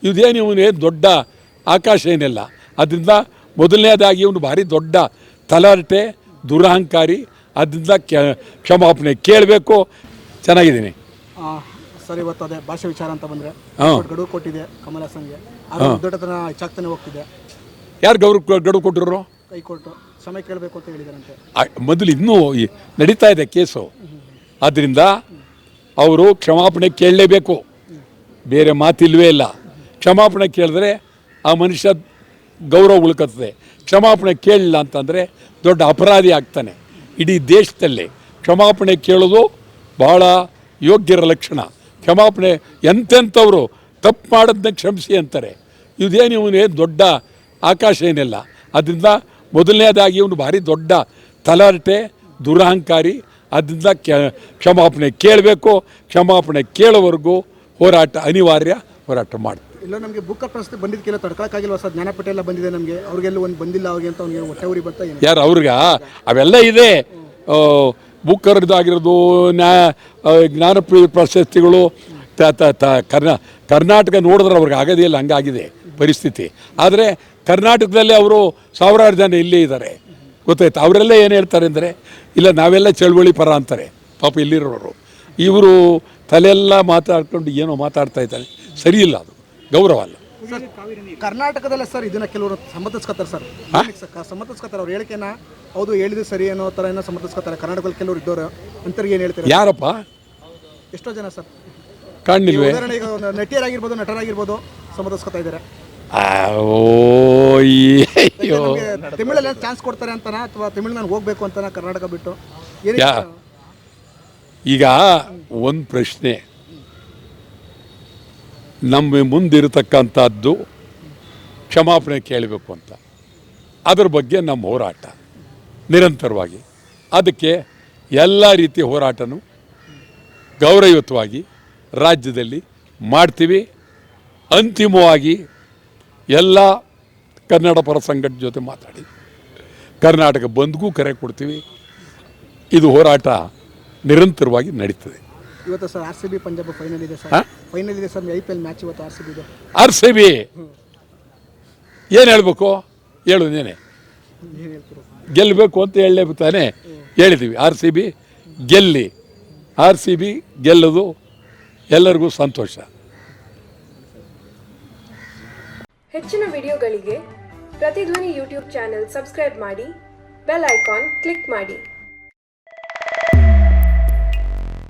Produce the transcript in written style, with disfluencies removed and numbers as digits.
ಇದೇನು ಇವನೇ ದೊಡ್ಡ ಆಕಾಶ ಏನಿಲ್ಲ. ಅದರಿಂದ ಮೊದಲನೇದಾಗಿ ಇವನು ಭಾರಿ ದೊಡ್ಡ ತಲಾಟೆ, ದುರಹಂಕಾರಿ. ಅದರಿಂದ ಕ್ಷಮಾಪಣೆ ಕೇಳಬೇಕು. ಚೆನ್ನಾಗಿದ್ದೀನಿ ಸರ್. ಇವತ್ತು ಅದೇ ಭಾಷೆ ವಿಚಾರ ಅಂತ ಬಂದರೆ ಗಡುವು ಕೊಟ್ಟಿದೆ ಕಮಲ್ ಹಾಸನ್ಗೆ, ದೊಡ್ಡತನ ಹೆಚ್ಚಾಗ್ತಾನೆ ಹೋಗ್ತಿದೆ. ಯಾರು ಗಡುವು ಕೊಟ್ಟರು? ಹೈಕೋರ್ಟ್ ಸಮಯ ಕೇಳಬೇಕು ಅಂತ ಹೇಳಿದಾರಂತೆ. ಮೊದಲು ಇನ್ನೂ ನಡೀತಾ ಇದೆ ಕೇಸು. ಆದ್ದರಿಂದ ಅವರು ಕ್ಷಮಾಪಣೆ ಕೇಳಲೇಬೇಕು, ಬೇರೆ ಮಾತಿಲ್ವೇ ಇಲ್ಲ. ಕ್ಷಮಾಪಣೆ ಕೇಳಿದ್ರೆ ಆ ಮನುಷ್ಯ ಗೌರವ ಉಳ್ಕತ್ತದೆ. ಕ್ಷಮಾಪಣೆ ಕೇಳಲಿಲ್ಲ ಅಂತಂದರೆ ದೊಡ್ಡ ಅಪರಾಧಿ ಆಗ್ತಾನೆ. ಇಡೀ ದೇಶದಲ್ಲಿ ಕ್ಷಮಾಪಣೆ ಕೇಳೋದು ಭಾಳ ಯೋಗ್ಯರ ಲಕ್ಷಣ. ಕ್ಷಮಾಪಣೆ ಎಂತೆಂಥವರು ತಪ್ಪು ಮಾಡೋದನ್ನ ಕ್ಷಮಿಸಿ ಅಂತಾರೆ. ಇದೇನು ಇವನೇ ದೊಡ್ಡ ಆಕಾಶ ಏನಿಲ್ಲ. ಅದರಿಂದ ಮೊದಲನೇದಾಗಿ ಇವನು ಭಾರಿ ದೊಡ್ಡ ತಲಾಟೆ, ದುರಹಂಕಾರಿ. ಅದರಿಂದ ಕ್ಷಮಾಪಣೆ ಕೇಳಬೇಕು. ಕ್ಷಮಾಪಣೆ ಕೇಳೋವರೆಗೂ ಹೋರಾಟ ಅನಿವಾರ್ಯ, ಹೋರಾಟ ಮಾಡ್ತೀವಿ. ಇಲ್ಲ ನಮಗೆ ಬುಕ್ ಪ್ರಶಸ್ತಿ ಬಂದಿದ್ದಕ್ಕೆಲ್ಲ ತಡ್ಕೊಳಕ್ಕಾಗಿಲ್ವ ಸರ್? ಜ್ಞಾನಪೀಠ ಎಲ್ಲ ಬಂದಿದೆ ನಮಗೆ, ಅವ್ರಿಗೆಲ್ಲ ಒಂದು ಬಂದಿಲ್ಲ ಅವ್ರಿಗೆ ಅಂತ ಅವ್ನಿಗೆ ಹೊಟ್ಟೆ ಉರಿ ಬರ್ತಾ ಏನು? ಯಾರು ಅವ್ರಿಗೆ? ಅವೆಲ್ಲ ಇದೆ. ಬುಕ್ಕರ್ದಾಗಿರೋದು, ಜ್ಞಾನಪೀಠ ಪ್ರಶಸ್ತಿಗಳು. ಕರ್ನಾಟಕ ನೋಡಿದ್ರೆ ಅವ್ರಿಗೆ ಆಗೋದೇ ಇಲ್ಲ, ಹಂಗಾಗಿದೆ ಪರಿಸ್ಥಿತಿ. ಆದರೆ ಕರ್ನಾಟಕದಲ್ಲಿ ಅವರು ಸಾವಿರಾರು ಜನ ಇಲ್ಲೇ ಇದ್ದಾರೆ, ಗೊತ್ತಾಯ್ತು. ಅವರೆಲ್ಲ ಏನು ಹೇಳ್ತಾರೆ ಅಂದರೆ, ಇಲ್ಲ ನಾವೆಲ್ಲ ಚಳುವಳಿ ಪರ ಅಂತಾರೆ ಪಾಪ ಇಲ್ಲಿರೋರು. ಇವರು ತಲೆಯೆಲ್ಲ ಮಾತಾಡ್ಕೊಂಡು ಏನೋ ಮಾತಾಡ್ತಾ ಇದ್ದಾರೆ, ಸರಿ ಇಲ್ಲ, ಅದು ಗೌರವ ಅಲ್ಲ. ಕರ್ನಾಟಕದಲ್ಲೇ ಸರ್ ಇದನ್ನ ಕೆಲವರು ಸಮರ್ಥಿಸ್ಕೊತಾರೆ ಸರ್, ಸಮರ್ಥಿಸ್ಕೊತಾರೆ. ಅವ್ರ ಹೇಳಿಕೆನ ಹೌದು ಹೇಳಿದ್ರು ಸರಿ ಅನ್ನೋ ಥರ ಏನೋ ಸಮರ್ಥಿಸ್ಕೊತಾರೆ. ಕರ್ನಾಟಕದಲ್ಲಿ ಕೆಲವರು ಇದ್ದವರು ಅಂತರಿಗೆ ಏನು ಹೇಳ್ತಾರೆ? ಯಾರಪ್ಪ? ಎಷ್ಟೋ ಜನ ಸರ್ ಕಾಣಲಿಲ್ವೇ? ಈಗ ನಟಿಯರಾಗಿರ್ಬೋದು, ನಟರಾಗಿರ್ಬೋದು ಸಮರ್ಥಿಸ್ಕೊತಾ ಇದ್ದಾರೆ. ತಮಿಳಲ್ಲಿ ಚಾನ್ಸ್ ಕೊಡ್ತಾರೆ ಅಂತಾನ, ಅಥವಾ ತಮಿಳು ನಾನು ಹೋಗ್ಬೇಕು ಅಂತಾನ ಕರ್ನಾಟಕ ಬಿಟ್ಟು? ಈಗ ಒಂದು ಪ್ರಶ್ನೆ, ನಮ್ಮ ಮುಂದಿರತಕ್ಕಂಥದ್ದು ಕ್ಷಮಾಪಣೆ ಕೇಳಬೇಕು ಅಂತ. ಅದರ ಬಗ್ಗೆ ನಮ್ಮ ಹೋರಾಟ ನಿರಂತರವಾಗಿ. ಅದಕ್ಕೆ ಎಲ್ಲ ರೀತಿಯ ಹೋರಾಟನೂ ಗೌರವಯುತವಾಗಿ ರಾಜ್ಯದಲ್ಲಿ ಮಾಡ್ತೀವಿ. ಅಂತಿಮವಾಗಿ ಎಲ್ಲ ಕನ್ನಡ ಪರ ಸಂಘಟನೆ ಜೊತೆ ಮಾತಾಡಿ ಕರ್ನಾಟಕ ಬಂದ್ಗೂ ಕರೆ ಕೊಡ್ತೀವಿ. ಇದು ಹೋರಾಟ ನಿರಂತರವಾಗಿ ನಡೀತದೆ. ಇವತ್ತು ಸರ್ RCB ಪಂಜಾಬ್ ಫೈನಲ್ ಇದೆ ಸರ್. ಫೈನಲ್ ಇದೆ ಸರ್. IPL ಮ್ಯಾಚ್ ಇವತ್ತು RCB ಇದೆ. RCB ಏನು ಹೇಳ್ಬೇಕು? ಹೇಳು ನೀನೆ. ಗೆಲ್ಲಬೇಕು ಅಂತ ಹೇಳಲೇಬೇಕು ತಾನೆ, ಹೇಳಿದ್ದೀವಿ. RCB ಗೆಲ್ಲಿ, RCB ಗೆಲ್ಲೋದು ಎಲ್ಲರಿಗೂ ಸಂತೋಷ. ಹೆಚ್ಚಿನ ವಿಡಿಯೋಗಳಿಗೆ ಪ್ರತಿಧ್ವನಿ ಯೂಟ್ಯೂಬ್ ಚಾನೆಲ್ ಸಬ್ಸ್ಕ್ರೈಬ್ ಮಾಡಿ, ಬೆಲ್ ಐಕಾನ್ ಕ್ಲಿಕ್ ಮಾಡಿ.